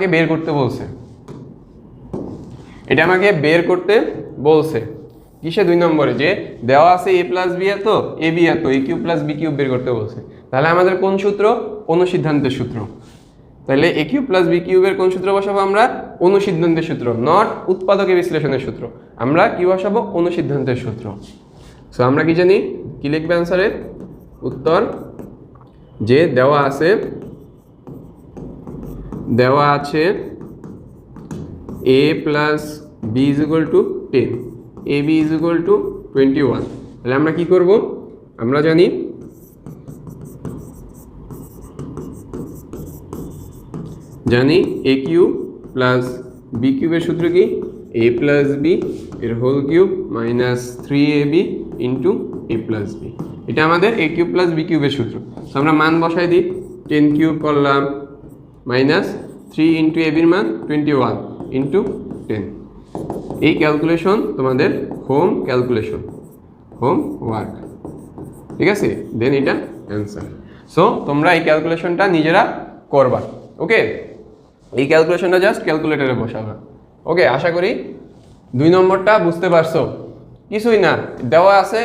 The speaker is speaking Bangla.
আমাকে বের করতে বলছে, এটা আমাকে বের করতে বলছে কিসে 2 নম্বরে, যে দেওয়া আছে a প্লাস বি এত এ বি এত এ কিউব প্লাস বি কিউব বের করতে বলছে। তাহলে আমাদের কোন সূত্র? অনুসিদ্ধান্তের সূত্র। তাহলে এ কিউব প্লাস বি কিউবের কোন সূত্র বসাবো আমরা? অনুসিদ্ধান্তের সূত্র, নট উৎপাদকে বিশ্লেষণের সূত্র। আমরা কি বসাবো? অনুসিদ্ধান্তের সূত্র। সো আমরা কি জানি, কি লিখবে অ্যান্সারের উত্তর, যে দেওয়া আছে a plus B is equal to 10, A B is equal to 21। তাহলে আমরা কি করব? আমরা জানি এ কিউব প্লাস বি কিউবের সূত্র কি? এ প্লাস বি এর whole cube minus 3ab into A plus B. এটা আমাদের এ কিউব প্লাস বি কিউবের সূত্র। তো আমরা মান বসাই দিই, 10 কিউব করলাম মাইনাস 3 ইন্টু এ বির মান 21 ইন্টু 10। এই ক্যালকুলেশন তোমাদের হোম ওয়ার্ক, ঠিক আছে? দেন এটা অ্যান্সার। সো তোমরা এই ক্যালকুলেশনটা নিজেরা করবা, ওকে? এই ক্যালকুলেশনটা জাস্ট ক্যালকুলেটরে বসাবা, ওকে? আশা করি 2 নম্বরটা বুঝতে পারছো। কিছুই না, দেওয়া আছে